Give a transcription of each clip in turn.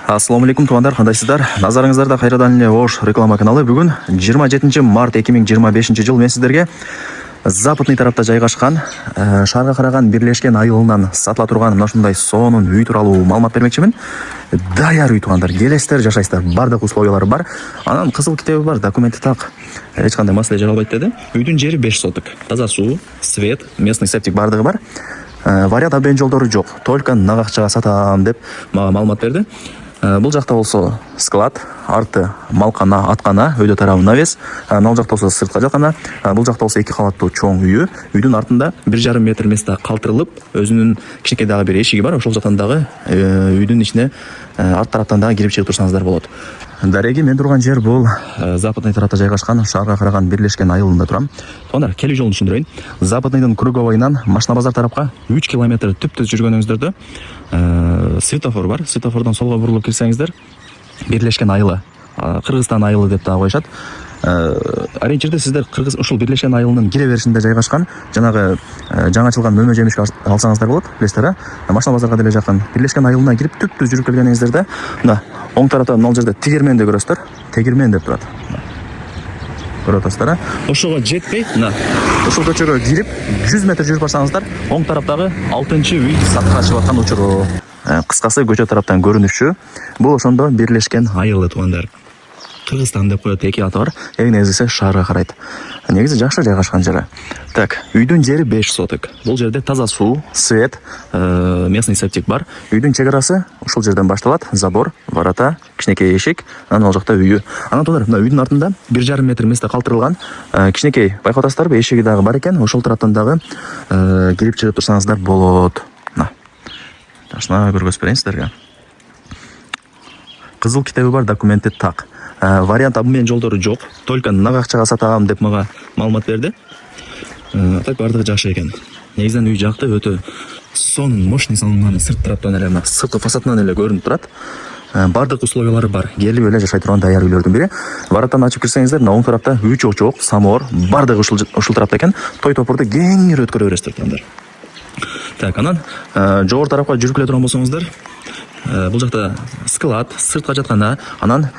Ассаламу алейкум туугандар, кандайсыздар? Назарыңыздарда кайрадан эле Ош реклама каналы. Бүгүн 27 март 2025 жыл мен сиздерге западный тарапта жайгашкан шаарга караган бирлешкен айылынан сатыла турган мына ушундай сонун үй тууралуу маалымат бермекчимин. Даяр үй туугандар, келесиздер, жашайсыздар, бардык условиялары бар. Анан кызыл китеби бар, документи так. Эч кандай маселе жаралбайт деди. Үйдүн жери 5 соток. Таза суу, свет, местный септик бардыгы бар. Вариант абен жолдору жок. Только нак акчага сатам деп мага маалымат берди. Бул жакта болсо склад, арты малкана, аткана, өйдө тарабы навес. Ал жакта болсо сыртка жаткана, бул жакта болсо 2 кабаттуу чоң үйү. Үйдүн артында 1,5 метр месте калтырылып, өзүнүн кичинекей дагы бир эшиги бар. Ошол жактан дагы үйдүн ичине арт тараптан дагы кирип чыгып турсаңыздар болот. Дареги, мен турган жер бул западный тарапта жайгашкан шаарга караган бирлешкен айылында турам. Туугандар, келүү жолун түшүндүрөйүн. Западныйдын Круговойнан Машина базар тарапка 3 километр түп-түз жүргөнүңүздөрдө светофор бар. Светофордон солго бурулуп кирсеңиздер, бирлешкен айылы, Кыргызстан айылы деп да коюшат. Ориентирде сиздер ушул бирлешкен айылынын кире беришинде жайгашкан жанагы жаңы ачылган мөмө жемишке алсаңыздар болот, билесиздер, Машина базарга деле жакын. Бирлешкен айылына кирип түп-түз жүрүп келгениңиздерде, мына оң тарапта мына жерде тегирменди көрөсүздөр. Тегирмен деп турат. Көрүп атасыздар. Ошого жетпей, мына ушул көчөгө кирип 100 метр жүрүп барсаңыздар, оң тараптагы 6-үй сатка чыгып аткан учуру. Кыскасы көчө тараптан көрүнүшү бул ошондо бирлешкен айылы туугандар. Кыргызстан деп коет, 2 аты бар. Эң негизгиси шаарга карайт. Негизи жакшы жайгашкан жери. Так, үйдүн жери 5 соток. Бул жерде таза суу, свет, местный септик бар. Үйдүн чегарасы ушул жерден башталат. Забор, ворота, кичинекей эшик, анан ал жакта үйү. Анан туугандар, мына үйдүн артында 1,5 метр месте калтырылган кичинекей, байкап атасыздарбы, эшиги дагы бар экен. Ошол тараптан дагы кирип чыгып турсаңыздар болот. Мына. Ташына көргөзүп берейин сиздерге. Кызыл китеби бар, документи так. Вариант обмен жолдору жок, только нак акчага сатам деп мага маалымат берди. Так бардыгы жакшы экен. Негизинен үй жакты, өтө сонун, мощный салынган, сырт тараптан эле, сырткы фасадынан эле көрүнүп турат. Бардык условиялары бар. Келип эле жашай турган даяр үйлөрдүн бири. Вараттан ачып кирсеңиздер, мына оң тарапта үй чоочок, самовар, бардыгы ушул тарапта экен. Той топурду кеңири өткөрө бересиздер туугандар. Так, анан жогору тарапка жүрүп келе турган болсоңуздар, бул жакта склад, сыртка жаткана, анан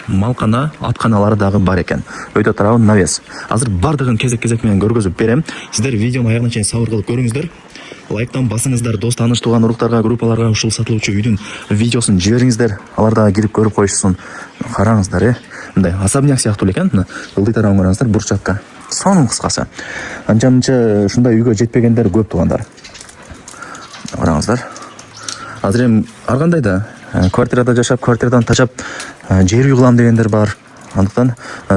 малкана, атканалары дагы бар экен. Өйдө тарабы навес. Азыр бардыгын кезек-кезек менен көргөзүп берем. Сиздер видеону аягына чейин сабыр кылып көрүңүздөр. Лайктан басыңыздар, дос тааныш туган уруктарга, группаларга ушул сатылуучу үйдүн видеосун жибериңиздер. Алар дагы кирип көрүп коюшсун. Караңыздар, мындай особняк сыяктуу экен. Ылдый тарабын караңыздар, бурчакка. Сонун кыскасы. Анча-мынча ушундай үйгө жетпегендер көп туугандар. Караңыздар. Азыр эми ар кандай да квартирада жашап, квартирадан тачап жер үй кылам дегендер бар. Андыктан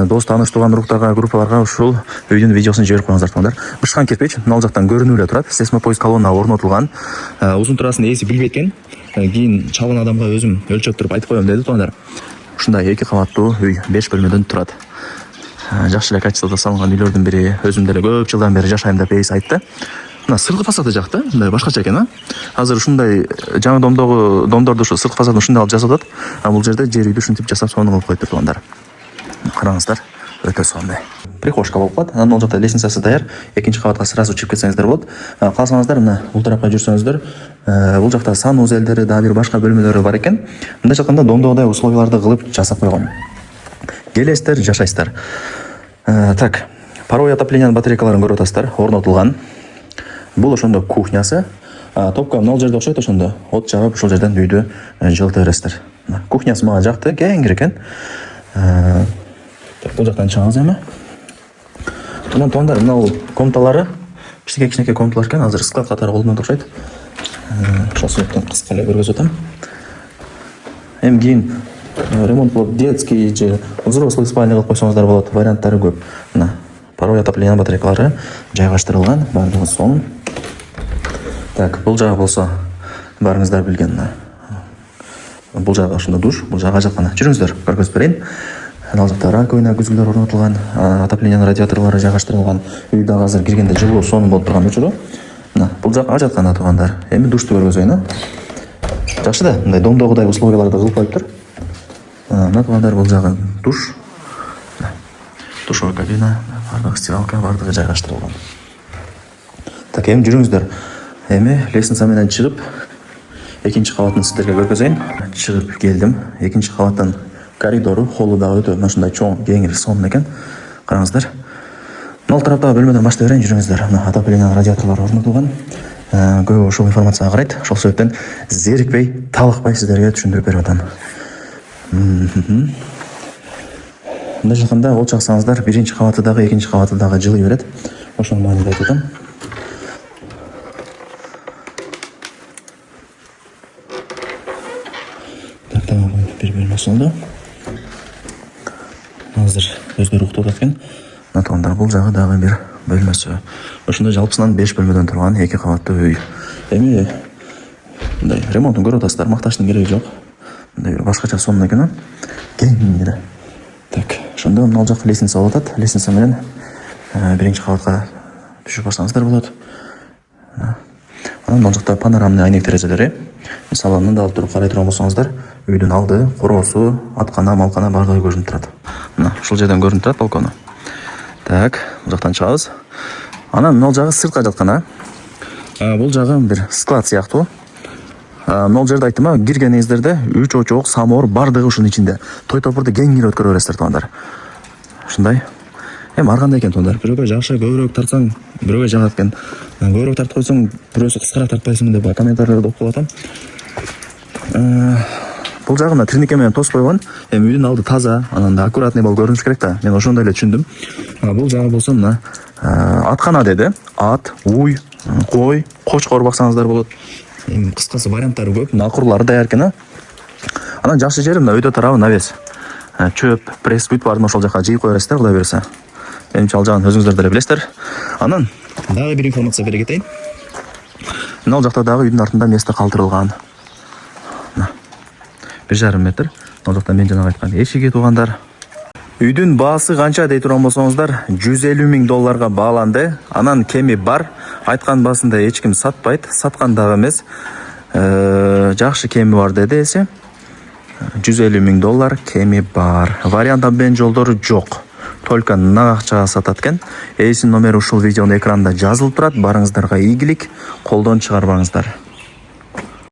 дос тааныш туган уруктарга, группаларга ушул үйдүн видеосун жиберип коюңуздар туугандар. Бышкан кирпич мына жактан көрүнүп эле турат. Сейсмопоиз колонна орнотулган. Узун турасын ээси билбейт экен. Кийин чалган адамга өзүм өлчөп туруп айтып коем деди туугандар. Ушундай 2 кабаттуу үй 5 бөлмөдөн турат. Жакшы эле качествода салынган үйлөрдүн бири. Өзүм деле көп жылдан бери жашайм деп ээси айтты. Мына сырткы фасады жакты, мындай башкача экен, Азыр ушундай жаңы домдорду ушу сырткы фасадын ушундай алып жасатат. Бул жерде жер үйдү ушинтип жасап сонун кылып коюптур туугандар. Караңыздар, өтө сонун. Прихожка болуп калат. Анан ал жакта лестницасы даяр. 2-чи кабатка сразу чыгып кетсеңиздер болот. Калсаңыздар, мына бул тарапка жүрсөңүздөр, бул жакта санузелдери, дагы бир башка бөлмөлөрү бар экен. Мындай жатканда домдогудай условияларды кылып жасап койгон. Келесиздер, жашайсыздар. Так, паровой отоплениянын батарейкаларын көрүп атасыздар, орнотулган. Бул ошондо кухнясы. Топко мына жерде окшойт ошондо. От жагып ушул жерден үйдү жылытып бересиздер. Кухнясы мага жакты, кеңири экен. Бул жактан чыгабыз эми. Анан туугандар, мына комнаталары кичинекей комнаталар экен. Азыр склад катары колдонот окшойт. Ошол себептен кыска эле көргөзүп атам. Эми кийин ремонт болуп, детский же взрослый спальня кылып койсоңуздар болот. Варианттары көп. Мына паровой отоплениянын батарейкалары жайгаштырылган, бардыгы сонун. Так, бул жагы болсо барыңыздар билген. Бул жагы ошондо душ, бул жагы жаткана. Жүрүңүздөр, көргөзүп берейин. Ал жакта раковина, күзгүлөр орнотулган, отоплениянын радиаторлору жайгаштырылган. Үй дагы азыр киргенде жылуу, сонун болуп турган учуру. Мына бул жагы жаткана туугандар. Эми душту көргөзөйүн. Жакшы да, мындай домдогудай условияларды кылып коюптур. Мына туугандар, бул жагы душ. Душевая кабина, бардыгы стиралка, бардыгы жайгаштырылган. Так, эми жүрүңүздөр. Эми лестница менен чыгып экинчи кабатын сиздерге көргөзөйүн. Чыгып келдим. Экинчи кабаттан коридору, холлу да өтө мындай чоң, кеңири, сонун экен. Караңыздар. Мына тараптагы бөлмөдөн баштай берейин, жүрүңүздөр. Мына отопление радиаторлор орнотулган. Көбү ушул информацияга карайт. Ошол себептен зерикпей, талыкпай сиздерге түшүндүрүп берип атам. Мындай жатканда ол чаксаңыздар, биринчи кабаты дагы, экинчи кабаты дагы жылый берет. Ошону мааниде айтып атам. Тамам, бир бөлмөсү болду. Азыр өздөрү уктап аткан. Натондар бул жагы дагы бир бөлмөсү. Ошондой жалпысынан 5 бөлмөдөн турган 2 кабаттуу үй. Эми мындай ремонтун көрүп атасыздар, макташтын кереги жок. Мындай бир башкача сонун экен. Кеңири. Так, ошондо мына жак лестница болуп атат. Лестница менен биринчи кабатка түшүп барсаңыздар болот. Анан мына жакта панорамный айнек терезелери. Салонунан да алып туруп карай турган болсоңуздар, үйдүн алды, короосу, аткана, малкана баардыгы көрүнүп турат. Мына ушул жерден көрүнүп турат балкону. Так, бул жактан чыгабыз. Анан мына жагы сыртка жаткан, бул жагы бир склад сыяктуу. Мына жерде айттым, киргениңиздерде 3 очок, самовар баардыгы ушунун ичинде. Той топурду кеңири өткөрө бересиздер туугандар. Ушундай. Эми ар кандай экен туугандар. Бирөөгө жакшы көбүрөөк тартсаң, бирөөгө жагат экен. Көбүрөөк тартып койсоң, бирөөсү кыскараак тартпайсыңбы деп комментарийлерде окуп атам. Бул жагы мына тирнике менен тосуп койгон. Эми үйдүн алды таза, анан да аккуратный болуп көрүнүш керек да. Мен ошондой эле түшүндүм. Бул жагы болсо мына аткана деди. Ат, уй, кой, кочкор баксаңыздар болот. Эми кыскасы варианттары көп. Мына курлары даяр экен. Анан жакшы жери мына өйдө тарабы навес. Чөп, пресс бүт барды ошол жака жыйып кое бересиздер, Кудай берсе. Менимче ал жагын өзүңүздөр деле билесиздер. Анан дагы бир информация бере кетейин. Мына жакта дагы үйдүн артында место калтырылган. 1,5 метр. Мына жакта мен жана айткан эшиги туугандар. Үйдүн баасы канча дей турган болсоңуздар, $150,000 бааланды. Анан кеми бар. Айткан баасында эч ким сатпайт, саткан дагы эмес. Жакшы кеми бар деди эсе. $150,000 кеми бар. Вариант обмен жолдору жок. Только нак акчага сатат экен. Эйсин номери ушул видеонун экранында жазылып турат. Барыңыздарга ийгилик, колдон чыгарбаңыздар.